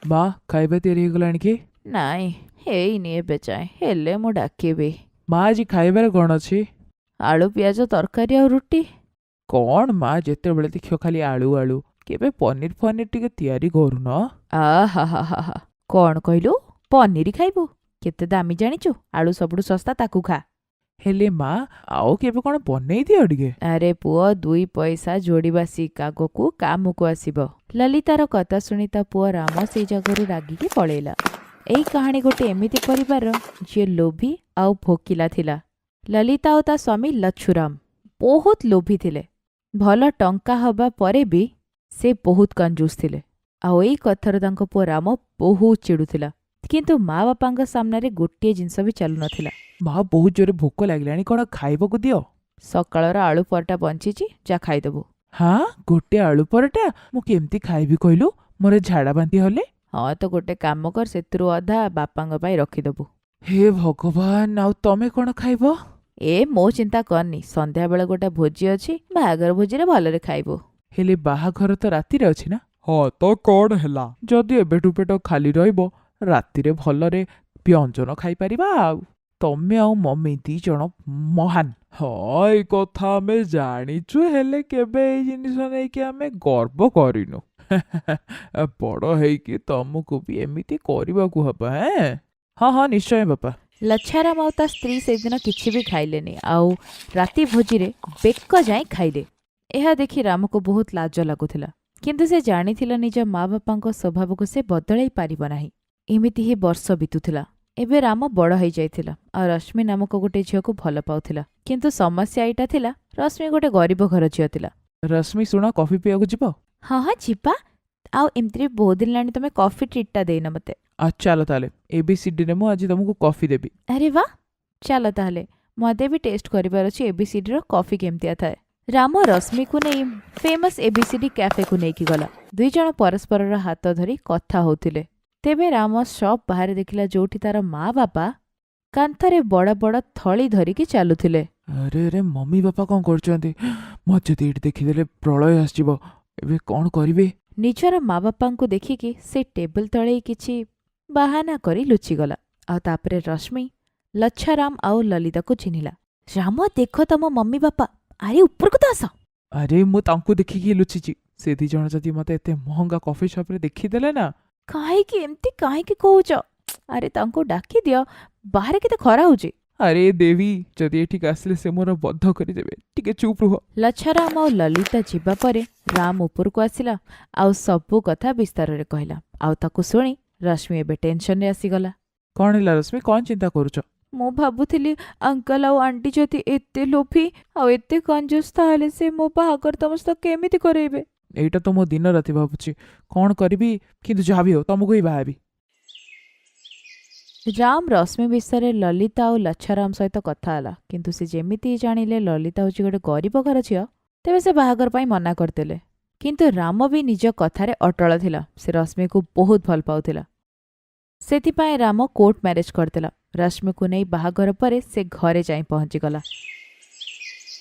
ମା ଖାଇବା ତିଆରି ହେଇଗଲାଣି କି? ନାଇଁ ହେଇନି ଏବେ ଯାଏଁ, ହେଲେ ମୁଁ ଡାକିବି। ମା ଆଜି ଖାଇବାରେ କ'ଣ ଅଛି? ଆଳୁ ପିଆଜ ତରକାରୀ ଆଉ ରୁଟି। କ'ଣ ମା ଯେତେବେଳେ ଦେଖିବ ଖାଲି ଆଳୁ ଆଳୁ, କେବେ ପନିର ଫନିର ଟିକେ ତିଆରି କରୁନ? ଆହା ହା ହା ହା, କ'ଣ କହିଲୁ? ପନିର ଖାଇବୁ? କେତେ ଦାମୀ ଜାଣିଛୁ? ଆଳୁ ସବୁଠୁ ଶସ୍ତା, ତାକୁ ଖା। ହେଲେ ମା ଆଉ କେବେ କ'ଣ ବନେଇ ଦିଅ ଟିକେ। ଆରେ ପୁଅ, 2 ପଇସା ଯୋଡ଼ିବା ଶିଖ, ଆଗକୁ କାମକୁ ଆସିବ। ଲଲିତାର କଥା ଶୁଣି ତା ପୁଅ ରାମ ସେଇ ଜାଗାରୁ ରାଗିକି ପଳେଇଲା। ଏଇ କାହାଣୀ ଗୋଟେ ଏମିତି ପରିବାର ଯିଏ ଲୋଭୀ ଆଉ ଭୋକିଲା ଥିଲା। ଲଲିତା ଆଉ ତା ସ୍ୱାମୀ ଲଛୁରାମ ବହୁତ ଲୋଭୀ ଥିଲେ। ଭଲ ଟଙ୍କା ହେବା ପରେ ବି ସେ ବହୁତ କଞ୍ଜୁସ ଥିଲେ। ଆଉ ଏଇ କଥାରୁ ତାଙ୍କ ପୁଅ ରାମ ବହୁତ ଚିଡ଼ୁଥିଲା। କିନ୍ତୁ ମା ବାପାଙ୍କ ସାମ୍ନାରେ ଗୋଟିଏ ଜିନିଷ ବି ଚାଲୁନଥିଲା। ମା ବହୁତ ଜୋରେ ଭୋକ ଲାଗିଲାଣି, କ'ଣ ଖାଇବାକୁ ଦିଅ। ସକାଳର ଆଳୁ ପରଟା ବଞ୍ଚିଛି, ଯା ଖାଇଦେବୁ। ହଁ, ଗୋଟେ ଆଳୁ ପରଟା ମୁଁ କେମିତି ଖାଇବି କହିଲୁ? ମୋର ଝାଡ଼ା ବାନ୍ତି ହେଲେ? ହଁ ତ ଗୋଟେ କାମ କର, ସେଥିରୁ ଅଧା ବାପାଙ୍କ ପାଇଁ ରଖିଦେବୁ। ହେ ଭଗବାନ, ଆଉ ତମେ କ'ଣ ଖାଇବ? ମୋ ଚିନ୍ତା କରନି, ସନ୍ଧ୍ୟାବେଳେ ଗୋଟେ ଭୋଜି ଅଛି, ବାହାଘର ଭୋଜିରେ ଭଲରେ ଖାଇବୁ। ହେଲେ ବାହାଘର ତ ରାତିରେ ଅଛି ନା? ହଁ ତ କ'ଣ ହେଲା, ଯଦି ଏବେଠୁ ପେଟ ଖାଲି ରହିବ, ରାତିରେ ଭଲରେ ବ୍ୟଞ୍ଜନ ଖାଇପାରିବା। ଆଉ ତମେ ଆଉ ମମି 2 ଜଣ ମହାନ। ହଁ, ଏଇ କଥା ଆମେ ଜାଣିଛୁ, ହେଲେ କେବେ ଏଇ ଜିନିଷ ନେଇକି ଆମେ ଗର୍ବ କରିନୁ। ବଡ଼ ହେଇକି ତମକୁ ବି ଏମିତି କରିବାକୁ ହବ। ହଁ ହଁ ନିଶ୍ଚୟ ବାପା। ଲଛାରାମ ଆଉ ତା ସ୍ତ୍ରୀ ସେଦିନ କିଛି ବି ଖାଇଲେନି, ଆଉ ରାତି ଭୋଜିରେ ବେକ ଯାଏଁ ଖାଇଲେ। ଏହା ଦେଖି ରାମକୁ ବହୁତ ଲାଜ ଲାଗୁଥିଲା, କିନ୍ତୁ ସେ ଜାଣିଥିଲା ନିଜ ମା ବାପାଙ୍କ ସ୍ୱଭାବକୁ ସେ ବଦଳାଇ ପାରିବ ନାହିଁ। ଏମିତି ହିଁ ବର୍ଷ ବିତୁଥିଲା। ଏବେ ରାମ ବଡ଼ ହେଇଯାଇଥିଲା ଆଉ ରଶ୍ମି ନାମକ ଗୋଟେ ଝିଅକୁ ଭଲ ପାଉଥିଲା। କିନ୍ତୁ ସମସ୍ୟା ଏଇଟା ଥିଲା, ରଶ୍ମି ଗୋଟେ ଗରିବ ଘର ଝିଅ ଥିଲା। ରଶ୍ମି ଶୁଣ, କଫି ପିଇବାକୁ ଯିବ? ହଁ ହଁ ଯିବା। ଆଉ ଏମିତିରେ ବହୁତ ଦିନ ହେଲାଣି ତମେ କଫି ଟ୍ରିଟ୍ଟା ଦେଇନ ମୋତେ। ଚାଲ ତାହେଲେ, ABCDରେ ମୁଁ ଆଜି ତମକୁ କଫି ଦେବି। ଆରେ ବା, ଚାଲ ତାହେଲେ। ମୋତେ ବି ଟେଷ୍ଟ କରିବାର ଅଛି ABCDର କଫି କେମିତିଆ ଥାଏ। ରାମ ରଶ୍ମିକୁ ନେଇ ଫେମସ୍ ABCD କ୍ୟାଫେକୁ ନେଇକି ଗଲା। 2 ଜଣ ପରସ୍ପରର ହାତ ଧରି କଥା ହଉଥିଲେ। ତେବେ ରାମ ସପ୍ ବାହାରେ ଦେଖିଲା ଯୋଉଠି ତାର ମା ବାପା କାନ୍ଥରେ ବଡ଼ ବଡ଼ ଥଳି ଧରିକି ଚାଲୁଥିଲେ। ଆରେ ଆରେ, ମମି ବାପା କ'ଣ କରୁଛନ୍ତି? ମତେ ଯଦି ଏଇଠି ଦେଖିଦେଲେ ପ୍ରଳୟ ଆସିଯିବ। ଏବେ କ'ଣ କରିବେ? ନିଜର ମା ବାପାଙ୍କୁ ଦେଖିକି ସେ ଟେବୁଲ ତଳେ କିଛି ବାହାନା କରି ଲୁଚିଗଲା। ଆଉ ତାପରେ ରଶ୍ମି ଲଚ୍ଛାରାମ ଆଉ ଲଲିତାକୁ ଚିହ୍ନିଲା। ରାମ, ଦେଖ ତମ ମମି ବାପା, ଆରେ ଉପରକୁ ତ ଆସ। ଆରେ ମୁଁ ତାଙ୍କୁ ଦେଖିକି ଲୁଚିଛି। ସେ 2 ଜଣ ଯଦି ମତେ ଏତେ ମହଙ୍ଗା କଫି ସପରେ ଦେଖିଦେଲେ ନା। କାହିଁକି ଏମିତି କାହିଁକି କହୁଛ? ଆରେ ତାଙ୍କୁ ଡାକି ଦିଅ, ବାହାରେ କେତେ ଖରା ହଉଛି। ଆରେ ଦେବୀ, ଯଦି ଏଠିକି ଆସିଲେ ସେ ମୋର ବଦ୍ଧ କରିଦେବେ, ଟିକେ ଚୁପ୍ ରୁହ। ଲଚ୍ଛାରାମ ଆଉ ଲଲିତା ଯିବା ପରେ ରାମ ଉପରକୁ ଆସିଲା ଆଉ ସବୁ କଥା ବିସ୍ତାରରେ କହିଲା। ଆଉ ତାକୁ ଶୁଣି ରଶ୍ମି ଏବେ ଟେନସନରେ ଆସିଗଲା। କ'ଣ ହେଲା ରଶ୍ମି, କ'ଣ ଚିନ୍ତା କରୁଛ? ମୁଁ ଭାବୁଥିଲି ଅଙ୍କଲ ଆଉ ଆଣ୍ଟି ଯଦି ଏତେ ଲୋଭୀ ଆଉ ଏତେ କଞ୍ଜୁସ, ତାହେଲେ ସେ ମୋ ବାହାଘର ତମ ସହିତ କେମିତି କରେଇବେ? ଏଇଟା ତ ମୁଁ ଦିନ ରାତି ଭାବୁଛି କ'ଣ କରିବି, କିନ୍ତୁ ଯାହା ବି ହଉ ତମକୁ ହିଁ ବାହାବି। ରାମ ରଶ୍ମି ବିଷୟରେ ଲଲିତା ଆଉ ଲଚ୍ଛାରାମ ସହିତ କଥା ହେଲା, କିନ୍ତୁ ସେ ଯେମିତି ଜାଣିଲେ ଲଲିତା ହେଉଛି ଗୋଟେ ଗରିବ ଘର ଝିଅ, ତେବେ ସେ ବାହାଘର ପାଇଁ ମନା କରିଦେଲେ। କିନ୍ତୁ ରାମ ବି ନିଜ କଥାରେ ଅଟଳ ଥିଲା। ସେ ରଶ୍ମିକୁ ବହୁତ ଭଲ ପାଉଥିଲା। ସେଥିପାଇଁ ରାମ କୋର୍ଟ ମ୍ୟାରେଜ କରିଦେଲା। ରଶ୍ମିକୁ ନେଇ ବାହାଘର ପରେ ସେ ଘରେ ଯାଇ ପହଞ୍ଚିଗଲା।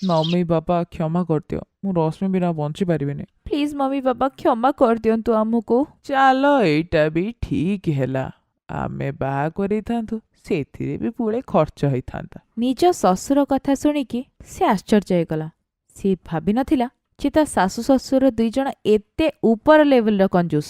ମମି ବାପା କ୍ଷମା କରିଦିଅ, ମୁଁ ରଶ୍ମି ବିନା ବଞ୍ଚିପାରିବିନି। ପ୍ଲିଜ ମମି ବାପା କ୍ଷମା କରିଦିଅନ୍ତୁ ଆମକୁ। ଚାଲ, ଏଇଟା ବି ଠିକ ହେଲା। ଆମେ ବାହା କରିଥାନ୍ତୁ, ସେଥିରେ ବି ପୁଳେ ଖର୍ଚ୍ଚ ହେଇଥାନ୍ତା। ନିଜ ଶ୍ୱଶୁର କଥା ଶୁଣିକି ସେ ଆଶ୍ଚର୍ଯ୍ୟ ହେଇଗଲା। ସେ ଭାବିନଥିଲା ଯେ ତା ଶାଶୁ ଶ୍ୱଶୁର 2 ଜଣ ଏତେ ଉପର ଲେଭେଲର କଞ୍ଜୁସ।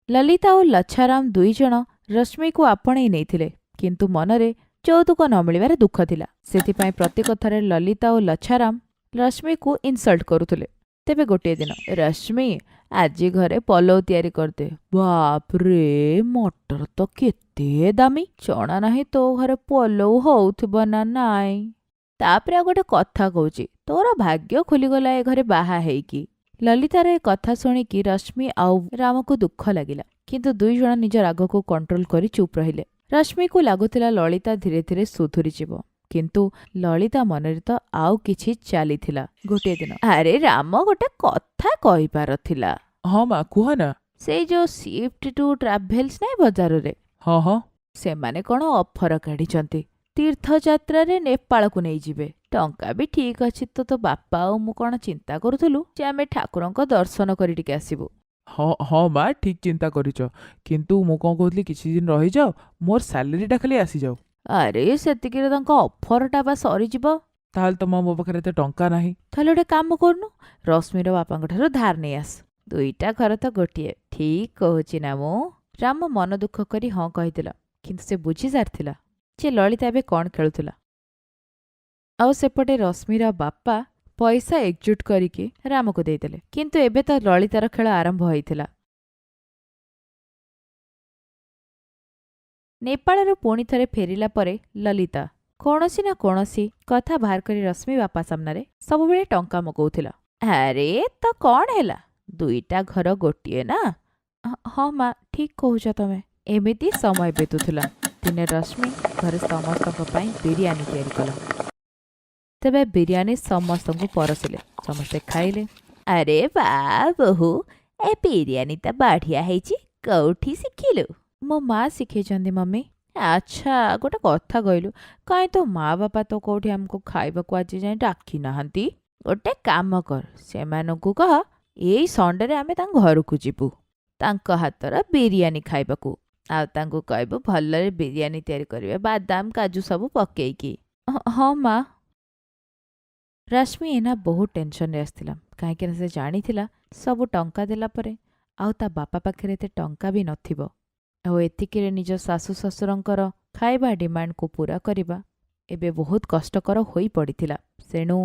ଲଲିତା ଓ ଲଚ୍ଛାରାମ 2 ଜଣ ରଶ୍ମିକୁ ଆପଣେଇ ନେଇଥିଲେ, କିନ୍ତୁ ମନରେ ଯୌତୁକ ନ ମିଳିବାର ଦୁଃଖ ଥିଲା। ସେଥିପାଇଁ ପ୍ରତି କଥାରେ ଲଲିତା ଓ ଲଚ୍ଛାରାମ ରଶ୍ମିକୁ ଇନସଲ୍ଟ କରୁଥିଲେ। ତେବେ ଗୋଟିଏ ଦିନ, ରଶ୍ମି ଆଜି ଘରେ ପଲଉ ତିଆରି କରିଦେ। ବାପରେ, ମଟର ତ କେତେ ଦାମୀ, ଜଣା ନାହିଁ ତୋ ଘରେ ପଲଉ ହଉଥିବ ନା ନାଇଁ। ତାପରେ ଆଉ ଗୋଟେ କଥା କହୁଛି, ତୋର ଭାଗ୍ୟ ଖୋଲିଗଲା ଏ ଘରେ ବାହା ହେଇକି। ଲଲିତାର ଏ କଥା ଶୁଣିକି ରଶ୍ମି ଆଉ ରାମକୁ ଦୁଃଖ ଲାଗିଲା, କିନ୍ତୁ 2 ଜଣ ନିଜ ରାଗକୁ କଣ୍ଟ୍ରୋଲ କରି ଚୁପ୍ ରହିଲେ। ରଶ୍ମିକୁ ଲାଗୁଥିଲା ଲଳିତା ଧୀରେ ଧୀରେ ସୁଧୁରିଯିବ, କିନ୍ତୁ ଲଳିତା ମନରେ ତ ଆଉ କିଛି ଚାଲିଥିଲା। ଗୋଟିଏ ଦିନ, ଆରେ ରାମ, ଗୋଟେ କଥା କହିବାର ଥିଲା। ହଁ ମା, କୁହ ନା। ସେଇ ଯୋଉ ସିଫ୍ଟ ଟୁ ଟ୍ରାଭେଲ୍ସ ନାହିଁ ବଜାରରେ, ହଁ ହଁ। ସେମାନେ କ'ଣ ଅଫର କାଢିଛନ୍ତି, ତୀର୍ଥଯାତ୍ରାରେ ନେପାଳକୁ ନେଇଯିବେ। ଟଙ୍କା ବି ଠିକ ଅଛି। ତୋ ବାପା ଆଉ ମୁଁ କ'ଣ ଚିନ୍ତା କରୁଥିଲୁ ଯେ ଆମେ ଠାକୁରଙ୍କ ଦର୍ଶନ କରି ଟିକେ ଆସିବୁ। ହଁ ହଁ ମା ଠିକ୍ ଚିନ୍ତା କରିଛ, କିନ୍ତୁ ମୁଁ କ'ଣ କହୁଥିଲି କିଛି ଦିନ ରହିଯାଅ, ମୋର ସାଲେରୀଟା ଖାଲି ଆସିଯାଉ। ଆରେ ସେତିକିରେ ତାଙ୍କ ଅଫରଟା ବା ସରିଯିବ। ତାହେଲେ ତ ମୋ ପାଖରେ ଏତେ ଟଙ୍କା ନାହିଁ। ତାହେଲେ ଗୋଟେ କାମ କରୁନୁ, ରଶ୍ମିର ବାପାଙ୍କ ଠାରୁ ଧାର ନେଇ ଆସ। 2ଟା ଘର ତ ଗୋଟିଏ, ଠିକ୍ କହୁଛି ନା ମୁଁ? ରାମ ମନ ଦୁଃଖ କରି ହଁ କହିଥିଲା, କିନ୍ତୁ ସେ ବୁଝି ସାରିଥିଲା ଯେ ଲଳିତା ଏବେ କ'ଣ ଖେଳୁଥିଲା। ଆଉ ସେପଟେ ରଶ୍ମିର ବାପା ପଇସା ଏକଜୁଟ କରିକି ରାମକୁ ଦେଇଦେଲେ, କିନ୍ତୁ ଏବେ ତ ଲଳିତାର ଖେଳ ଆରମ୍ଭ ହୋଇଥିଲା। ନେପାଳରୁ ପୁଣି ଥରେ ଫେରିଲା ପରେ ଲଲିତା କୌଣସି ନା କୌଣସି କଥା ବାହାର କରି ରଶ୍ମି ବାପା ସାମ୍ନାରେ ସବୁବେଳେ ଟଙ୍କା ମଗଉଥିଲା। ଆରେ ତ କ'ଣ ହେଲା, 2ଟା ଘର ଗୋଟିଏ ନା? ହଁ ମା, ଠିକ୍ କହୁଛ ତମେ। ଏମିତି ସମୟ ବିତୁଥିଲା। ଦିନେ ରଶ୍ମି ଘରେ ସମସ୍ତଙ୍କ ପାଇଁ ବିରିୟାନୀ ତିଆରି କଲା। ତେବେ ବିରିୟାନୀ ସମସ୍ତଙ୍କୁ ପରସିଲେ, ସମସ୍ତେ ଖାଇଲେ। ଆରେ ବା ବୋହୁ, ଏ ବିରିୟାନୀ ତ ବଢ଼ିଆ ହେଇଛି, କୋଉଠି ଶିଖିଲୁ? ମୋ ମା ଶିଖେଇଛନ୍ତି ମମି। ଆଚ୍ଛା, ଗୋଟେ କଥା କହିଲୁ, କାହିଁ ତୋ ମା ବାପା ତ କୋଉଠି ଆମକୁ ଖାଇବାକୁ ଆଜି ଯାଏଁ ଡାକି ନାହାନ୍ତି? ଗୋଟେ କାମ କର, ସେମାନଙ୍କୁ କହ ଏଇ ସଣ୍ଡେରେ ଆମେ ତାଙ୍କ ଘରକୁ ଯିବୁ, ତାଙ୍କ ହାତର ବିରିୟାନୀ ଖାଇବାକୁ। ଆଉ ତାଙ୍କୁ କହିବୁ ଭଲରେ ବିରିୟାନୀ ତିଆରି କରିବେ, ବାଦାମ କାଜୁ ସବୁ ପକେଇକି। ହଁ ମା। ରଶ୍ମି ଏନା ବହୁତ ଟେନସନରେ ଆସିଥିଲା, କାହିଁକିନା ସେ ଜାଣିଥିଲା ସବୁ ଟଙ୍କା ଦେଲା ପରେ ଆଉ ତା ବାପା ପାଖରେ ଏତେ ଟଙ୍କା ବି ନଥିବ। ଆଉ ଏତିକିରେ ନିଜ ଶାଶୁ ଶ୍ୱଶୁରଙ୍କର ଖାଇବା ଡିମାଣ୍ଡକୁ ପୂରା କରିବା ଏବେ ବହୁତ କଷ୍ଟକର ହୋଇପଡ଼ିଥିଲା। ତେଣୁ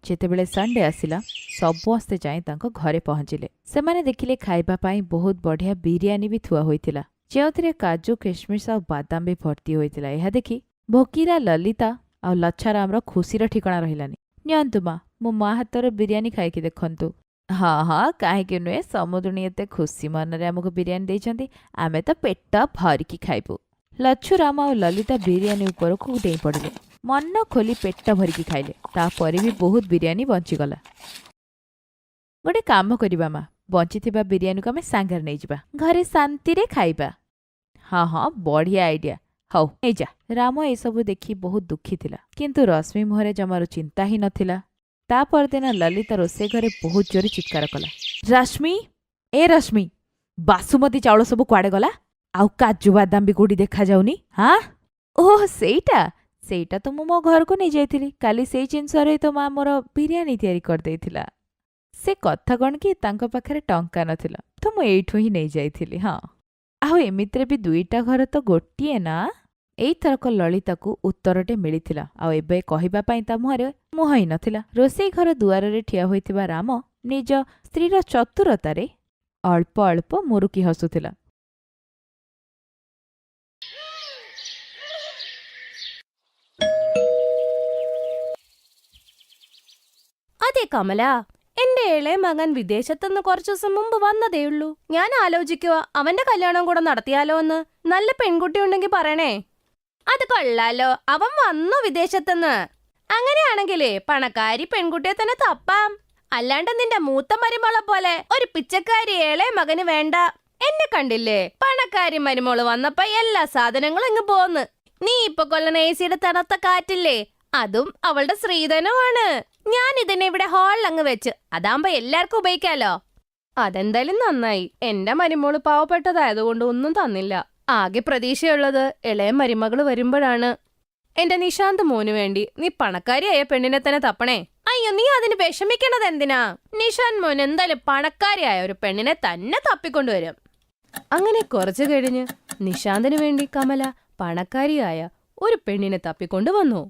ଯେତେବେଳେ ସଣ୍ଡେ ଆସିଲା, ସମସ୍ତେ ଯାଇ ତାଙ୍କ ଘରେ ପହଞ୍ଚିଲେ। ସେମାନେ ଦେଖିଲେ ଖାଇବା ପାଇଁ ବହୁତ ବଢ଼ିଆ ବିରିୟାନୀ ବି ଥୁଆ ହୋଇଥିଲା, ଯେଉଁଥିରେ କାଜୁ କିସମିସ ଆଉ ବାଦାମ ବି ଭର୍ତ୍ତି ହୋଇଥିଲା। ଏହା ଦେଖି ଭୋକିଲା ଲଲିତା ଆଉ ଲଚ୍ଛାରାମର ଖୁସିର ଠିକଣା ରହିଲାନି। ନିଅନ୍ତୁ ମା, ମୋ ମା ହାତର ବିରିୟାନୀ ଖାଇକି ଦେଖନ୍ତୁ। ହଁ ହଁ, କାହିଁକି ନୁହେଁ, ସମୁଦୁଣୀ ଏତେ ଖୁସି ମନରେ ଆମକୁ ବିରିୟାନୀ ଦେଇଛନ୍ତି, ଆମେ ତ ପେଟ ଭରିକି ଖାଇବୁ। ଲଚ୍ଛୁରାମ ଆଉ ଲଲିତା ବିରିୟାନୀ ଉପରକୁ ଡେଇଁ ପଡ଼ିଲେ, ମନ ଖୋଲି ପେଟ ଭରିକି ଖାଇଲେ। ତାପରେ ବି ବହୁତ ବିରିୟାନୀ ବଞ୍ଚିଗଲା। ଗୋଟେ କାମ କରିବା ମା, ବଞ୍ଚିଥିବା ବିରିୟାନୀକୁ ଆମେ ସାଙ୍ଗରେ ନେଇଯିବା, ଘରେ ଶାନ୍ତିରେ ଖାଇବା। ହଁ ହଁ, ବଢ଼ିଆ ଆଇଡିଆ, ହଉ ନେଇଯା। ରାମ ଏସବୁ ଦେଖି ବହୁତ ଦୁଃଖୀ ଥିଲା, କିନ୍ତୁ ରଶ୍ମି ମୁହଁରେ ଜମାରୁ ଚିନ୍ତା ହିଁ ନଥିଲା। ତା ପରଦିନ ଲଲିତା ରୋଷେଇ ଘରେ ବହୁତ ଜୋରେ ଚିତ୍କାର କଲା। ରଶ୍ମି, ଏ ରଶ୍ମି, ବାସୁମତୀ ଚାଉଳ ସବୁ କୁଆଡ଼େ ଗଲା? ଆଉ କାଜୁ ବାଦାମ ବି କୋଉଠି ଦେଖାଯାଉନି? ହାଁ? ଓହ, ସେଇଟା ତ ମୁଁ ମୋ ଘରକୁ ନେଇଯାଇଥିଲି, କାଲି ସେଇ ଜିନିଷରେ ତ ମା ମୋର ବିରିୟାନୀ ତିଆରି କରିଦେଇଥିଲା। ସେ କଥା କ'ଣ କି, ତାଙ୍କ ପାଖରେ ଟଙ୍କା ନଥିଲା, ତ ମୁଁ ଏଇଠୁ ହିଁ ନେଇଯାଇଥିଲି। ହଁ, ଆଉ ଏମିତିରେ ବି 2ଟା ଘର ତ ଗୋଟିଏ ନା? ଏଇଥରକ ଲଳିତାକୁ ଉତ୍ତରଟେ ମିଳିଥିଲା, ଆଉ ଏବେ କହିବା ପାଇଁ ତା ମୁହଁରେ ମୁହଁ ହିଁ ନଥିଲା। ରୋଷେଇ ଘର ଦୁଆରରେ ଠିଆ ହୋଇଥିବା ରାମ ନିଜ ସ୍ତ୍ରୀର ଚତୁରତାରେ ଅଳ୍ପ ଅଳ୍ପ ମୁରୁକି ହସୁଥିଲା। അതെ കമല, എന്റെ ഇളയ മകൻ വിദേശത്തുനിന്ന് കുറച്ചു ദിവസം മുമ്പ് വന്നതേയുള്ളൂ. ഞാൻ ആലോചിക്കുക അവന്റെ കല്യാണം കൂടെ നടത്തിയാലോ എന്ന്. നല്ല പെൺകുട്ടി ഉണ്ടെങ്കിൽ പറയണേ. അത് കൊള്ളാലോ, അവൻ വന്നു വിദേശത്തുനിന്ന്. അങ്ങനെയാണെങ്കിലേ പണക്കാരി പെൺകുട്ടിയെ തന്നെ തപ്പാം. അല്ലാണ്ട് നിന്റെ മൂത്ത മരുമോളെ പോലെ ഒരു പിച്ചക്കാരി ഇളയ മകന് വേണ്ട. എന്നെ കണ്ടില്ലേ, പണക്കാരി മരുമോള് വന്നപ്പോ എല്ലാ സാധനങ്ങളും ഇങ്ങ് പോന്ന്. നീ ഇപ്പൊ കൊല്ലണ AC-യുടെ തണുത്ത കാറ്റില്ലേ, അതും അവളുടെ ശ്രീധനമാണ്. ഞാൻ ഇതിനെ ഇവിടെ ഹാളിൽ അങ്ങ് വെച്ച്, അതാകുമ്പോ എല്ലാവർക്കും ഉപയോഗിക്കാലോ. അതെന്തായാലും നന്നായി. എന്റെ മരുമോള് പാവപ്പെട്ടതായതുകൊണ്ട് ഒന്നും തന്നില്ല. ആകെ പ്രതീക്ഷയുള്ളത് ഇളയ മരുമകള് വരുമ്പോഴാണ്. എന്റെ നിശാന്ത് മോനു വേണ്ടി നീ പണക്കാരിയായ പെണ്ണിനെ തന്നെ തപ്പണേ. അയ്യോ, നീ അതിന് വിഷമിക്കണത് എന്തിനാ? നിശാന്ത് മോൻ എന്തായാലും പണക്കാരിയായ ഒരു പെണ്ണിനെ തന്നെ തപ്പിക്കൊണ്ടുവരും. അങ്ങനെ കുറച്ചു കഴിഞ്ഞ് നിശാന്തിനു വേണ്ടി കമല പണക്കാരിയായ ഒരു പെണ്ണിനെ തപ്പിക്കൊണ്ടുവന്നു.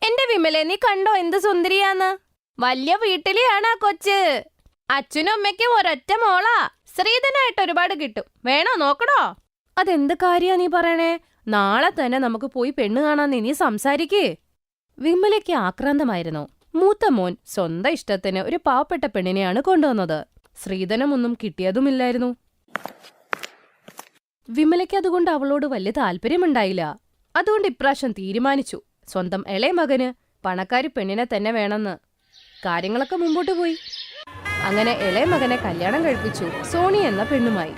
എന്റെ വിമലെ, നീ കണ്ടോ എന്ത് സുന്ദരിയാന്ന്? വലിയ വീട്ടിലെയാണ് ആ കൊച്ച്. അച്ഛനും അമ്മയ്ക്കും ഒരൊറ്റ മോളാ. ശ്രീധനായിട്ട് ഒരുപാട് കിട്ടും. വേണോ, നോക്കണോ? അതെന്ത് കാര്യാ നീ പറയണേ? നാളെ തന്നെ നമുക്ക് പോയി പെണ്ണ് കാണാന്ന് നീ സംസാരിക്കേ. വിമലയ്ക്ക് ആക്രാന്തമായിരുന്നു. മൂത്ത മോൻ സ്വന്തം ഇഷ്ടത്തിന് ഒരു പാവപ്പെട്ട പെണ്ണിനെയാണ് കൊണ്ടുവന്നത്. ശ്രീധനമൊന്നും കിട്ടിയതുമില്ലായിരുന്നു. വിമലയ്ക്ക് അതുകൊണ്ട് അവളോട് വലിയ താല്പര്യമുണ്ടായില്ല. അതുകൊണ്ട് ഇപ്രാവശ്യം തീരുമാനിച്ചു, സ്വന്തം ഇളയ മകന് പണക്കാരി പെണ്ണിനെ തന്നെ വേണമെന്ന്. കാര്യങ്ങളൊക്കെ മുമ്പോട്ട് പോയി. അങ്ങനെ ഇളയ മകനെ കല്യാണം കഴിപ്പിച്ചു സോണി എന്ന പെണ്ണുമായി.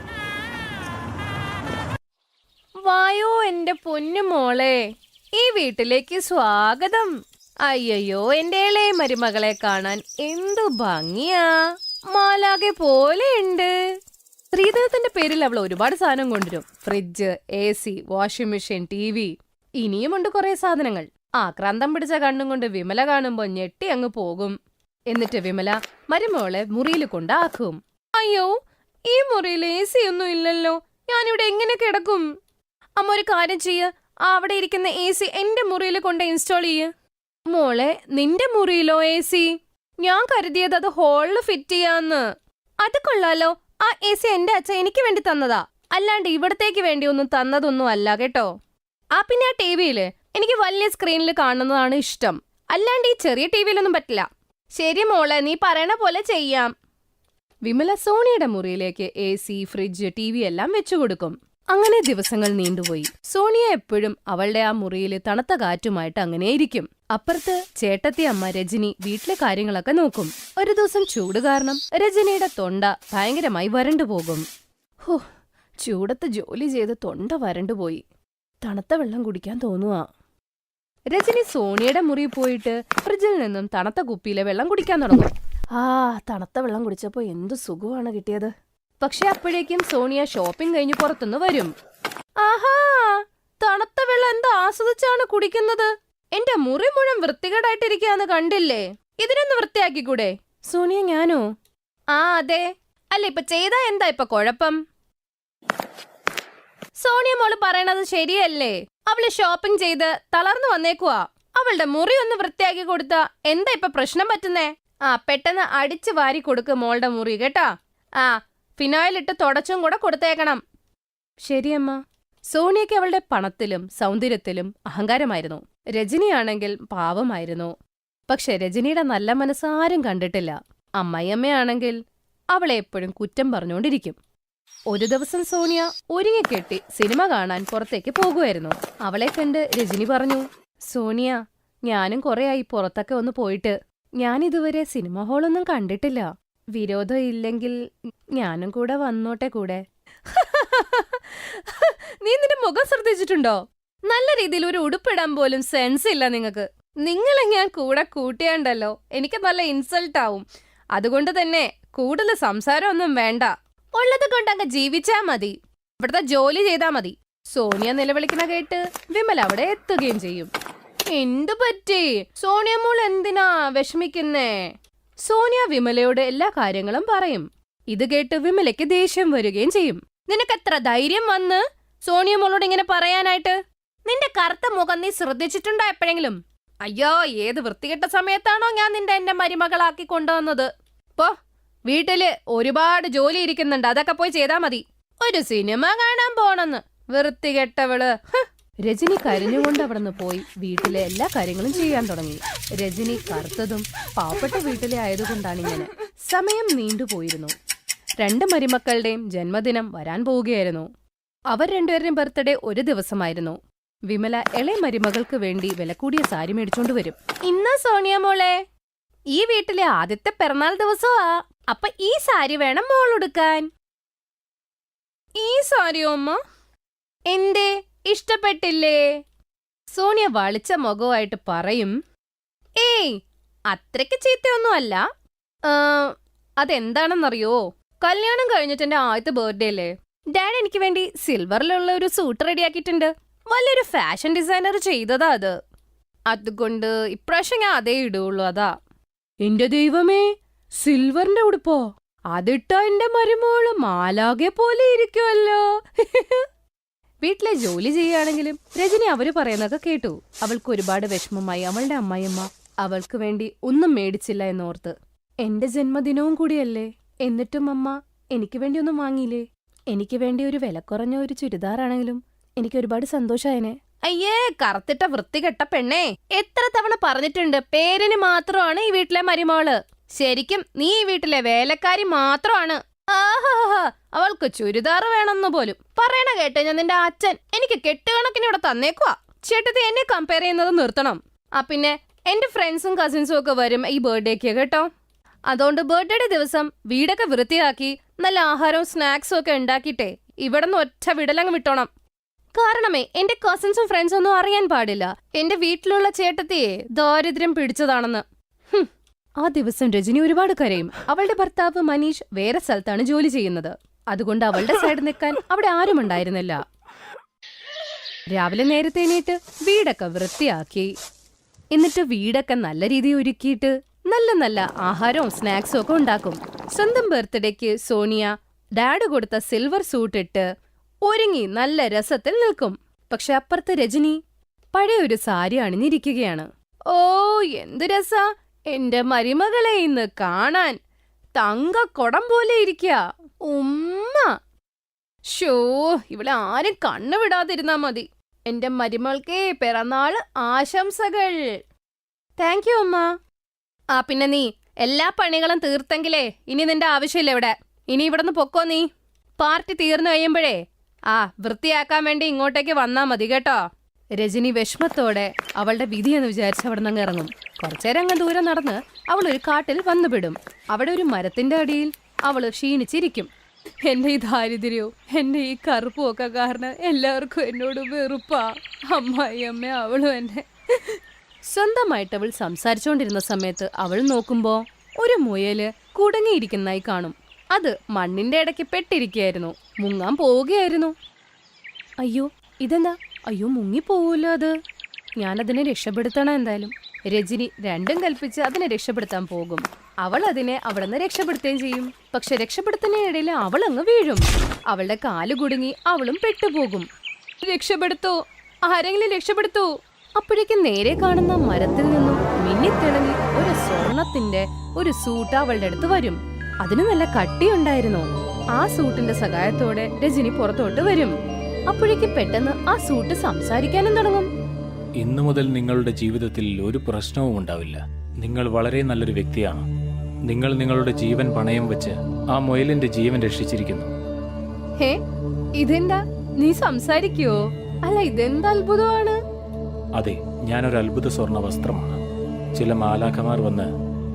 വായോ എന്റെ പൊന്നു മോളെ, ഈ വീട്ടിലേക്ക് സ്വാഗതം. അയ്യോ, എന്റെ ഇളയ മരുമകളെ കാണാൻ എന്തു ഭംഗിയാ, മാലാകെ പോലെയുണ്ട്. ശ്രീധരത്തിന്റെ പേരിൽ അവൾ ഒരുപാട് സാധനം കൊണ്ടുവരും. Fridge, AC, washing machine, TV. ഇനിയുമുണ്ട് കുറെ സാധനങ്ങൾ. ആക്രാന്തം പിടിച്ച കണ്ണും കൊണ്ട് വിമല കാണുമ്പോ ഞെട്ടി അങ്ങ് പോകും. എന്നിട്ട് വിമല മരുമോളെ മുറിയിൽ കൊണ്ടാക്കും. അയ്യോ, ഈ മുറിയിൽ AC ഒന്നും ഇല്ലല്ലോ, ഞാനിവിടെ എങ്ങനെ കിടക്കും? അമ്മ ഒരു കാര്യം ചെയ്യ്, അവിടെ ഇരിക്കുന്ന AC എന്റെ മുറിയിൽ കൊണ്ട് ഇൻസ്റ്റാൾ ചെയ്യ്. മോളെ, നിന്റെ മുറിയിലോ AC? ഞാൻ കരുതിയത് അത് ഹോളിൽ ഫിറ്റ് ചെയ്യാന്ന്. അത് കൊള്ളാലോ, ആ AC എന്റെ അച്ഛൻ എനിക്ക് വേണ്ടി തന്നതാ, അല്ലാണ്ട് ഇവിടത്തേക്ക് വേണ്ടി ഒന്നും തന്നതൊന്നും അല്ല കേട്ടോ. പിന്നെ ആ TVയില് എനിക്ക് വലിയ സ്ക്രീനിൽ കാണുന്നതാണ് ഇഷ്ടം, അല്ലാണ്ട് ഈ ചെറിയ TVയിലൊന്നും പറ്റില്ല. ശരി മോളെ, നീ പറയണ പോലെ ചെയ്യാം. വിമല സോണിയുടെ മുറിയിലേക്ക് AC, ഫ്രിഡ്ജ്, TV എല്ലാം വെച്ചുകൊടുക്കും. അങ്ങനെ ദിവസങ്ങൾ നീണ്ടുപോയി. സോണിയ എപ്പോഴും അവളുടെ ആ മുറിയിൽ തണുത്ത കാറ്റുമായിട്ട് അങ്ങനെയിരിക്കും. അപ്പുറത്ത് ചേട്ടത്തി അമ്മ രജനി വീട്ടിലെ കാര്യങ്ങളൊക്കെ നോക്കും. ഒരു ദിവസം ചൂട് കാരണം രജനിയുടെ തൊണ്ട ഭയങ്കരമായി വരണ്ടുപോകും. ഹോ, ചൂടത്ത് ജോലി ചെയ്ത് തൊണ്ട വരണ്ടുപോയി. തണുത്ത വെള്ളം കുടിക്കാൻ തോന്നുവാ. രജനി സോണിയുടെ മുറി പോയിട്ട് ഫ്രിഡ്ജിൽ നിന്നും തണുത്ത കുപ്പിയിലെ വെള്ളം കുടിക്കാൻ തുടങ്ങും. തണുത്ത വെള്ളം കുടിച്ചപ്പോ എന്തു സുഖമാണ് കിട്ടിയത്. പക്ഷെ അപ്പോഴേക്കും സോണിയ ഷോപ്പിംഗ് കഴിഞ്ഞ് പുറത്തുനിന്ന് വരും. ആഹാ, തണുത്ത വെള്ളം എന്താ ആസ്വദിച്ചാണ് കുടിക്കുന്നത്. എന്റെ മുറി മുഴുവൻ വൃത്തികേടായിട്ടിരിക്കാന്ന് കണ്ടില്ലേ, ഇതിനൊന്ന് വൃത്തിയാക്കിക്കൂടെ? സോണിയ, ഞാനോ? അതെ. അല്ല, ഇപ്പൊ ചെയ്താ എന്താ ഇപ്പൊ കുഴപ്പം? സോണിയ മോള് പറയണത് ശരിയല്ലേ? അവള് ഷോപ്പിംഗ് ചെയ്ത് തളർന്നു വന്നേക്കുവാ. അവളുടെ മുറി ഒന്ന് വൃത്തിയാക്കി കൊടുത്താ എന്താ ഇപ്പൊ പ്രശ്നം പറ്റുന്നേ? പെട്ടെന്ന് അടിച്ചു വാരി കൊടുക്ക് മോളുടെ മുറി കേട്ടാ. ഫിനോയിലിട്ട് തുടച്ചും കൂടെ കൊടുത്തേക്കണം. ശരിയമ്മ. സോണിയയ്ക്ക് അവളുടെ പണത്തിലും സൗന്ദര്യത്തിലും അഹങ്കാരമായിരുന്നു. രജനിയാണെങ്കിൽ പാവമായിരുന്നു. പക്ഷെ രജനിയുടെ നല്ല മനസ്സ് ആരും കണ്ടിട്ടില്ല. അമ്മയമ്മയാണെങ്കിൽ അവളെ എപ്പോഴും കുറ്റം പറഞ്ഞുകൊണ്ടിരിക്കും. ഒരു ദിവസം സോണിയ ഒരുങ്ങിക്കെട്ടി സിനിമ കാണാൻ പുറത്തേക്ക് പോകുമായിരുന്നു. അവളെ കണ്ട് രജനി പറഞ്ഞു, സോണിയ, ഞാനും കുറെയായി പുറത്തൊക്കെ ഒന്ന് പോയിട്ട്. ഞാനിതുവരെ സിനിമ ഹാളൊന്നും കണ്ടിട്ടില്ല. വിരോധം ഇല്ലെങ്കിൽ ഞാനും കൂടെ വന്നോട്ടെ കൂടെ. നീ നിന്റെ മുഖം ശ്രദ്ധിച്ചിട്ടുണ്ടോ? നല്ല രീതിയിൽ ഒരു ഉടുപ്പിടാൻ പോലും സെൻസ് ഇല്ല നിങ്ങൾക്ക്. നിങ്ങളെ ഞാൻ കൂടെ കൂട്ടിയാണ്ടല്ലോ എനിക്ക് നല്ല ഇൻസൾട്ട് ആവും. അതുകൊണ്ട് തന്നെ കൂടുതൽ സംസാരമൊന്നും വേണ്ട. ഉള്ളത് കൊണ്ടങ്ങ് ജീവിച്ചാ മതി, ഇവിടുത്തെ ജോലി ചെയ്താ മതി. സോണിയ നിലവിളിക്കുന്ന കേട്ട് വിമല അവിടെ എത്തുകയും ചെയ്യും. എന്തു പറ്റി സോണിയ മോൾ, എന്തിനാ വിഷമിക്കുന്നേ? സോണിയ വിമലയോട് എല്ലാ കാര്യങ്ങളും പറയും. ഇത് കേട്ട് വിമലയ്ക്ക് ദേഷ്യം വരികയും ചെയ്യും. നിനക്കെത്ര ധൈര്യം വന്ന് സോണിയ മോളോട് ഇങ്ങനെ പറയാനായിട്ട്? നിന്റെ കറുത്ത മുഖം നീ ശ്രദ്ധിച്ചിട്ടുണ്ടോ എപ്പോഴെങ്കിലും? അയ്യോ, ഏത് വൃത്തികെട്ട സമയത്താണോ ഞാൻ എന്റെ മരുമകളാക്കി കൊണ്ടുവന്നത്. പോ, വീട്ടില് ഒരുപാട് ജോലി ഇരിക്കുന്നുണ്ട്, അതൊക്കെ പോയി ചെയ്താ മതി. ഒരു സിനിമ കാണാൻ പോണെന്ന് വൃത്തികെട്ടവള്. രജനി കരഞ്ഞുകൊണ്ട് അവിടുന്ന് പോയി വീട്ടിലെ എല്ലാ കാര്യങ്ങളും ചെയ്യാൻ തുടങ്ങി. രജനി കറുത്തതും പാവപ്പെട്ട വീട്ടിലെ ആയതുകൊണ്ടാണിങ്ങനെ. സമയം നീണ്ടുപോയിരുന്നു. 2 മരുമക്കളുടെയും ജന്മദിനം വരാൻ പോവുകയായിരുന്നു. അവർ രണ്ടുപേരുടെയും ബർത്ത്ഡേ ഒരു ദിവസമായിരുന്നു. വിമല ഇളയ മരുമകൾക്ക് വേണ്ടി വിലകൂടിയ സാരി മേടിച്ചോണ്ട് വരും. ഇന്ന് സോണിയ മോളെ, ഈ വീട്ടിലെ ആദ്യത്തെ പിറന്നാൾ ദിവസമാ. അപ്പൊ ഈ സാരി വേണം മോളെടുക്കാൻ. ഈ സാരിയോ അമ്മ? എന്തേ, ഇഷ്ടപ്പെട്ടില്ലേ? സോണിയ വളിച്ച മുഖമായിട്ട് പറയും. ഏയ്, അത്രയ്ക്ക് ചീത്തയൊന്നും അല്ല. അതെന്താണെന്നറിയോ? കല്യാണം കഴിഞ്ഞിട്ട് എന്റെ ആദ്യത്തെ ബർത്ത്ഡേ അല്ലേ, ഡാഡി എനിക്ക് വേണ്ടി സിൽവറിലുള്ള ഒരു സൂട്ട് റെഡിയാക്കിയിട്ടുണ്ട്. വലിയൊരു ഫാഷൻ ഡിസൈനർ ചെയ്തതാ അത്. അതുകൊണ്ട് ഇപ്രാവശ്യം ഞാൻ അതേ ഇടുള്ളൂ. അതാ. എന്റെ ദൈവമേ, സിൽവറിന്റെ ഉടുപ്പോ? അതിട്ടാ എന്റെ മരുമോള് മാലാകെ പോലെ ഇരിക്കുമല്ലോ. വീട്ടിലെ ജോലി ചെയ്യുകയാണെങ്കിലും രജനി അവര് പറയുന്നതൊക്കെ കേട്ടു. അവൾക്ക് ഒരുപാട് വിഷമമായി. അവളുടെ അമ്മായിയമ്മ അവൾക്ക് വേണ്ടി ഒന്നും മേടിച്ചില്ല എന്നോർത്ത്. എന്റെ ജന്മദിനവും കൂടിയല്ലേ, എന്നിട്ടും അമ്മ എനിക്ക് വേണ്ടി ഒന്നും വാങ്ങിയില്ലേ? എനിക്ക് വേണ്ടി ഒരു വില കുറഞ്ഞ ഒരു ചുരിദാറാണെങ്കിലും എനിക്ക് ഒരുപാട് സന്തോഷായനെ. അയ്യേ, കറുത്തിട്ട വൃത്തികെട്ട പെണ്ണേ, എത്ര തവണ പറഞ്ഞിട്ടുണ്ട്, പേരിന് മാത്രമാണ് ഈ വീട്ടിലെ മരുമോള്. ശരിക്കും നീ ഈ വീട്ടിലെ വേലക്കാരി മാത്രമാണ്. അവൾക്ക് ചുരിദാർ വേണമെന്ന് പോലും പറയണ കേട്ട് ഞാൻ നിന്റെ അച്ഛൻ എനിക്ക് കെട്ടുകണക്കിന് ഇവിടെ തന്നേക്കുവാ. ചേട്ടത്തി എന്നെ കമ്പയർ ചെയ്യുന്നത് നിർത്തണം. പിന്നെ എന്റെ ഫ്രണ്ട്സും കസിൻസും ഒക്കെ വരും ഈ ബർത്ത്ഡേക്ക് കേട്ടോ. അതുകൊണ്ട് ബർത്ത്ഡേയുടെ ദിവസം വീടൊക്കെ വൃത്തിയാക്കി നല്ല ആഹാരവും സ്നാക്സും ഒക്കെ ഉണ്ടാക്കിയിട്ടേ ഇവിടെ നിന്ന് ഒറ്റ വിടലങ്ങ് വിട്ടോണം. കാരണമേ എന്റെ കസിൻസും ഫ്രണ്ട്സും ഒന്നും അറിയാൻ പാടില്ല എന്റെ വീട്ടിലുള്ള ചേട്ടത്തിയെ ദാരിദ്ര്യം പിടിച്ചതാണെന്ന്. ആ ദിവസം രജനി ഒരുപാട് കരയും. അവളുടെ ഭർത്താവ് മനീഷ് വേറെ സ്ഥലത്താണ് ജോലി ചെയ്യുന്നത്. അതുകൊണ്ട് അവളുടെ സൈഡ് നിൽക്കാൻ അവിടെ ആരും ഉണ്ടായിരുന്നില്ല. രാവിലെ നേരത്തെ എണീറ്റ് വീടൊക്കെ വൃത്തിയാക്കി. എന്നിട്ട് വീടൊക്കെ നല്ല രീതിയിൽ ഒരുക്കിയിട്ട് നല്ല നല്ല ആഹാരവും സ്നാക്സും ഒക്കെ ഉണ്ടാക്കും. സ്വന്തം ബർത്ത്ഡേക്ക് സോണിയ ഡാഡ് കൊടുത്ത സിൽവർ സൂട്ട് ഇട്ട് ഒരുങ്ങി നല്ല രസത്തിൽ നിൽക്കും. പക്ഷെ അപ്പുറത്ത് രജനി പഴയൊരു സാരി അണിഞ്ഞിരിക്കുകയാണ്. ഓ, എന്ത് രസാ എന്റെ മരുമകളെ ഇന്ന് കാണാൻ! തങ്കക്കുടം പോലെ ഇരിക്കുക. ഉമ്മ! ഷോ, ഇവിടെ ആരും കണ്ണുവിടാതിരുന്നാ മതി. എന്റെ മരുമകൾക്ക് പിറന്നാള് ആശംസകൾ. താങ്ക് യു അമ്മ. ആ, പിന്നെ നീ എല്ലാ പണികളും തീർത്തെങ്കിലേ ഇനി നിന്റെ ആവശ്യമില്ല ഇവിടെ. ഇനി ഇവിടുന്ന് പൊക്കോ നീ. പാർട്ടി തീർന്നു കഴിയുമ്പോഴേ വൃത്തിയാക്കാൻ വേണ്ടി ഇങ്ങോട്ടേക്ക് വന്നാ മതി കേട്ടോ. രജനി വിഷമത്തോടെ അവളുടെ വിധിയെന്ന് വിചാരിച്ച് അവിടെ നിന്ന് ഇറങ്ങും. കുറച്ചേരം അങ്ങ് ദൂരം നടന്ന് അവൾ ഒരു കാട്ടിൽ വന്നുപെടും. അവിടെ ഒരു മരത്തിന്റെ അടിയിൽ അവള് ക്ഷീണിച്ചിരിക്കും. എന്റെ ഈ ദാരിദ്ര്യവും എന്റെ ഈ കറുപ്പും ഒക്കെ കാരണം എല്ലാവർക്കും എന്നോട് വെറുപ്പാ. അമ്മായിയമ്മ അവളും എന്നെ. സ്വന്തമായിട്ട് അവൾ സംസാരിച്ചോണ്ടിരുന്ന സമയത്ത് അവൾ നോക്കുമ്പോ ഒരു മുയല് കുടുങ്ങിയിരിക്കുന്നതായി കാണും. അത് മണ്ണിന്റെ ഇടയ്ക്ക് പെട്ടിരിക്കുകയായിരുന്നു. മുങ്ങാൻ പോവുകയായിരുന്നു. അയ്യോ, ഇതെന്താ? അയ്യോ, മുങ്ങിപ്പോവൂല്ലോ അത്. ഞാനതിനെ രക്ഷപ്പെടുത്തണം എന്തായാലും. രജനി രണ്ടും കൽപ്പിച്ച് അതിനെ രക്ഷപ്പെടുത്താൻ പോകും. അവൾ അതിനെ അവിടെ നിന്ന് രക്ഷപ്പെടുത്തുകയും ചെയ്യും. പക്ഷെ രക്ഷപ്പെടുത്തുന്നതിനിടയിൽ അവൾ അങ്ങ് വീഴും. അവളുടെ കാല് കുടുങ്ങി അവളും പെട്ടുപോകും. രക്ഷപ്പെടുത്തൂ, ആരെങ്കിലും രക്ഷപ്പെടുത്തൂ. അപ്പോഴേക്കും നേരെ കാണുന്ന മരത്തിൽ നിന്നും മിന്നിത്തിളങ്ങി ഒരു സ്വർണത്തിന്റെ ഒരു സൂട്ട് അവളുടെ അടുത്ത് വരും. അതിന് നല്ല കട്ടിയുണ്ടായിരുന്നു. ആ സൂട്ടിന്റെ സഹായത്തോടെ രജനി പുറത്തോട്ട് വരും. അപ്പോഴേക്ക് പെട്ടെന്ന് ആ സൂട്ട് സംസാരിക്കാനും തുടങ്ങും. ഇന്നു മുതൽ നിങ്ങളുടെ ജീവിതത്തിൽ ഒരു പ്രശ്നവും ഉണ്ടാവില്ല. നിങ്ങൾ വളരെ നല്ലൊരു വ്യക്തിയാണ്. നിങ്ങൾ നിങ്ങളുടെ ജീവൻ പണയം വെച്ച് ആ മുയലിന്റെ ജീവൻ രക്ഷിച്ചിരിക്കുന്നു. ഹേ, ഇതെന്താ? നീ സംസാരിക്കുവോ? അല്ല, ഇതെന്ത് അത്ഭുതമാണ്. അതെ, ഞാനൊരു അത്ഭുത സ്വർണ്ണ വസ്ത്രമാണ്. ചില മാലാഖമാർ വന്ന്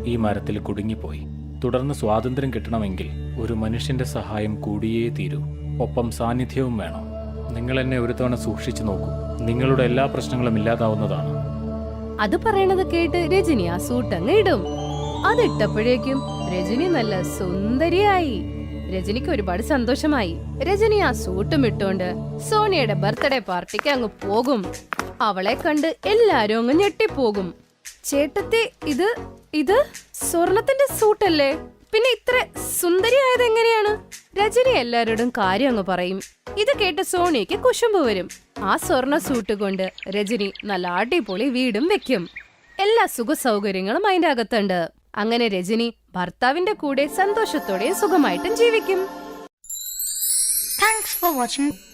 ഈ മരത്തിൽ കുടുങ്ങിപ്പോയി. തുടർന്ന് സ്വാതന്ത്ര്യം കിട്ടണമെങ്കിൽ ഒരു മനുഷ്യന്റെ സഹായം കൂടിയേ തീരൂ. ഒപ്പം സാന്നിധ്യവും വേണം. നിങ്ങൾ എന്നെ ഒരു തവണ സൂക്ഷിച്ചു നോക്കൂ. നിങ്ങളുടെ എല്ലാ പ്രശ്നങ്ങളും ഇല്ലാതാവുന്നതാണ്. അത് പറയണത് കേട്ട് രജനി ആ സൂട്ട് അങ്ങ് ഇടും. അതിട്ടപ്പോഴേക്കും രജനി നല്ല സുന്ദരിയായി. രജനിക്ക് ഒരുപാട് സന്തോഷമായി. രജനി ആ സൂട്ടും ഇട്ടുകൊണ്ട് സോണിയയുടെ ബർത്ത്ഡേ പാർട്ടിക്ക് അങ്ങ് പോകും. അവളെ കണ്ട് എല്ലാരും അങ്ങ് ഞെട്ടിപ്പോകും. ചേട്ടത്തി, ഇത് സ്വർണത്തിന്റെ സൂട്ടല്ലേ? പിന്നെ ഇത്ര സുന്ദരിയായത് എങ്ങനെയാണ്? രജനി എല്ലാരോടും കാര്യം അങ്ങ് പറയും. ഇത് കേട്ട് സോണിയക്ക് കുശുമ്പ് വരും. ആ സ്വർണ്ണ സൂട്ട് കൊണ്ട് രജനി നല്ല അടിപൊളി വീടും വെക്കും. എല്ലാ സുഖ സൗകര്യങ്ങളും അതിന്റെ അകത്തുണ്ട്. അങ്ങനെ രജനി ഭർത്താവിന്റെ കൂടെ സന്തോഷത്തോടെ സുഖമായിട്ടും ജീവിക്കും. Thanks for watching.